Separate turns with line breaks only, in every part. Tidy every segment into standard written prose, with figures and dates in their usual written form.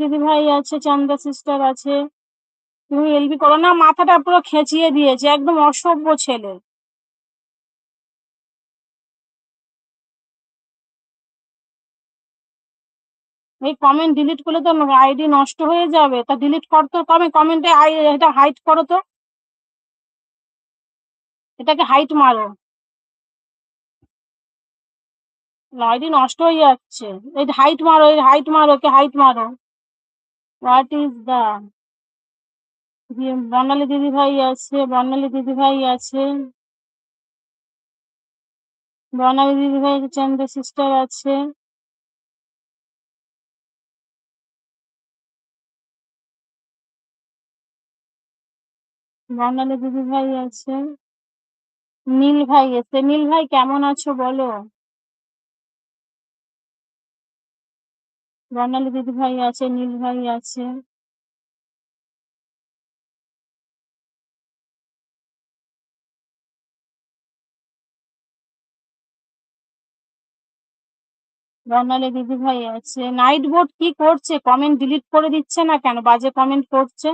দিদি ভাই আছে, চন্দা সিস্টার আছে। তুমি এলবি করো না, মাথাটা পুরো খেঁচিয়ে দিয়েছে, একদম অসভ্য ছেলে। এই কমেন্ট ডিলিট করলে তো আইডি নষ্ট হয়ে যাবে, তা ডিলিট কর তো, কমেন্টে এটা হাইড করো তো, এটাকে হাইট মারো। আইডি নষ্ট হয়ে যাচ্ছে। এই হাইট মারো, এই হাইট মারো, ওকে হাইট মারো। হোয়াট ইজ দা, বর্ণালী দিদি ভাই আছে, বর্ণালী দিদি ভাই আছে, বর্ণালী দিদি ভাই, চন্দ্র সিস্টার আছে। বর্ণালী দিদি ভাই আছে, নীল ভাই আছে। নীল ভাই কেমন আছো বলো। বর্ণালী দিদি ভাই আছে, নীল ভাই আছে। বর্ণালী দিদি ভাই আছে। নাইট বোর্ড কি করছে, কমেন্ট ডিলিট করে দিচ্ছে না কেন, বাজে কমেন্ট করছে।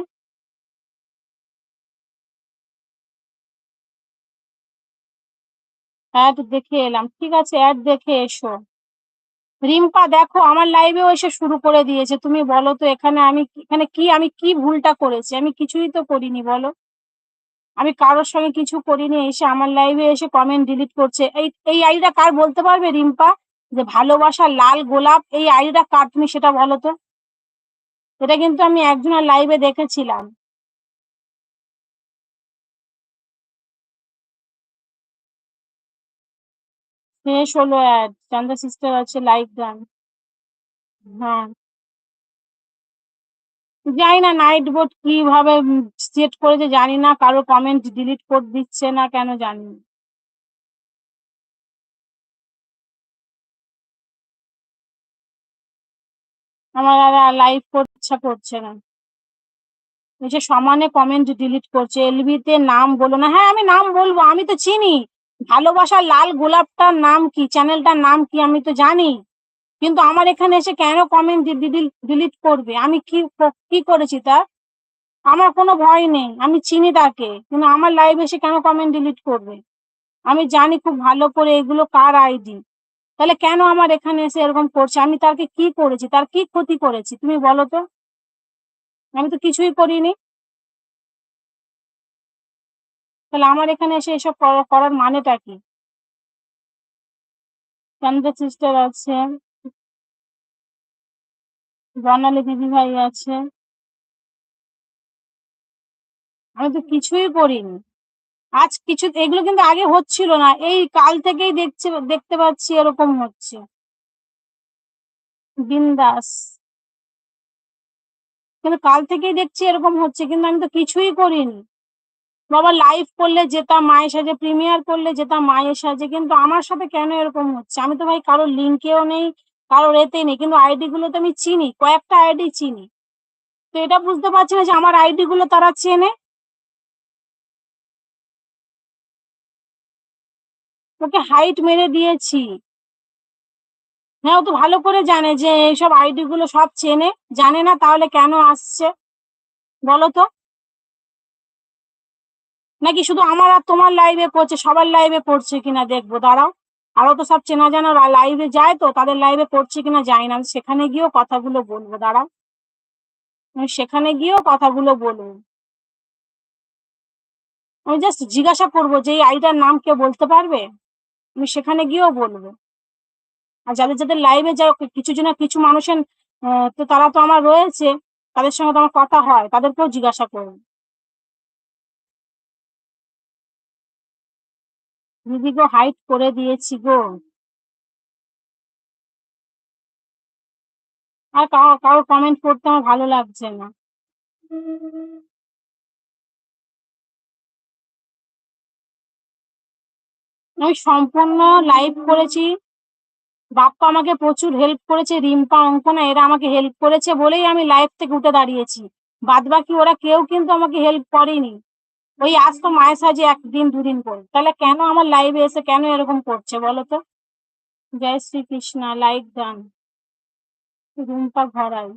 অ্যাড দেখে এলাম, ঠিক আছে, অ্যাড দেখে এসো। রিম্পা দেখো আমার লাইভেও এসে শুরু করে দিয়েছে, তুমি বলো তো এখানে আমি কি ভুলটা করেছি, আমি কিছুই তো করিনি বলো। আমি কারোর সঙ্গে কিছু করিনি, এসে আমার লাইভে এসে কমেন্ট ডিলিট করছে। এই আইডিটা কার বলতে পারবে রিম্পা, যে ভালোবাসা লাল গোলাপ, এই আইডিটা কার তুমি সেটা বলো তো। এটা কিন্তু আমি একজনের লাইভে দেখেছিলাম। শেষ হলো অ্যাড, চান্দা সিস্টার আছে, লাইক ডান। হ্যাঁ, জানি না নাইট বোর্ড কিভাবে সেট করেছে জানি না, কারো কমেন্ট ডিলিট করে দিচ্ছে না কেন জানি না। আমার আর লাইভ করতে ইচ্ছা করছে না, এসে সমানে কমেন্ট ডিলিট করছে। এলবিতে নাম বলো না, হ্যাঁ আমি নাম বলবো, আমি তো চিনি। ভালোবাসার লাল গোলাপটার নাম কি, চ্যানেলটার নাম কি আমি তো জানি। কিন্তু আমার এখানে এসে কেন কমেন্ট ডিলিট করবে, আমি কি কি করেছি তার। আমার কোনো ভয় নেই, আমি চিনি তাকে, কিন্তু আমার লাইভ এসে কেন কমেন্ট ডিলিট করবে। আমি জানি খুব ভালো করে এগুলো কার আইডি, তাহলে কেন আমার এখানে এসে এরকম করছে, আমি তাকে কি করেছি, তার কি ক্ষতি করেছি তুমি বলো তো। আমি তো কিছুই করিনি, তাহলে আমার এখানে এসে এসব করার মানেটা কি। চন্দ্র সিস্টার আছে, বর্ণালী দিদি ভাই আছে। আমি তো কিছুই করিনি, আজ কিছু এগুলো কিন্তু আগে হচ্ছিল না, এই কাল থেকেই দেখতে পাচ্ছি এরকম হচ্ছে। বিন্দাস, কিন্তু কাল থেকেই দেখছি এরকম হচ্ছে, কিন্তু আমি তো কিছুই করিনি। বাবা লাইভ করলে যেতাম মায়ের সাথে, প্রিমিয়ার করলে যেতাম মায়ের সাথে, কিন্তু আমার সাথে কেন এরকম হচ্ছে। আমি তো ভাই কারোর লিঙ্কেও নেই, কারোর এতে নেই, কিন্তু আইডি গুলো তো আমি চিনি, কয়েকটা আইডি চিনি। তো এটা বুঝতে পারছি না যে আমার আইডি গুলো তারা চেনে। ওকে হাইট মেরে দিয়েছি। হ্যাঁ, ও তো ভালো করে জানে যে এইসব আইডি গুলো সব চেনে। জানে না তাহলে কেন আসছে বলো তো। নাকি শুধু আমার আর তোমার লাইভে করছে, সবার লাইভে করছে কিনা দেখবো দাঁড়াও। আরো তো সব চেনা জানা লাইভে যায়, তো তাদের লাইভে করছে কিনা জানি না, আমি সেখানে গিয়েও কথাগুলো বলবো দাঁড়াও। আমি সেখানে গিয়েও কথাগুলো বলবো। আমি জাস্ট জিজ্ঞাসা করবো যে এই আইডিটার নাম কেউ বলতে পারবে, আমি সেখানে গিয়েও বলবো। আর যাদের যাদের লাইভে যায়, কিছু মানুষের তো তারা তো আমার রয়েছে, তাদের সঙ্গে তো আমার কথা হয়, তাদেরকেও জিজ্ঞাসা করবো। দিদি গো হাইট করে দিয়েছি গো। আর কারো কমেন্ট করতে আমার ভালো লাগছে না। আমি সম্পূর্ণ লাইভ করেছি, বাপ্পা আমাকে প্রচুর হেল্প করেছে, রিম্পা অঙ্কনা এরা আমাকে হেল্প করেছে বলেই আমি লাইভ থেকে উঠে দাঁড়িয়েছি। বাদ বাকি ওরা কেউ কিন্তু আমাকে হেল্প করেনি। ওই আজ তো মায়ের সাজে একদিন দুদিন করে, তাহলে কেন আমার লাইভে এসে কেন এরকম করছে বলো তো। জয় শ্রীকৃষ্ণ, লাইক ডান। রুম্পা ঘরাই।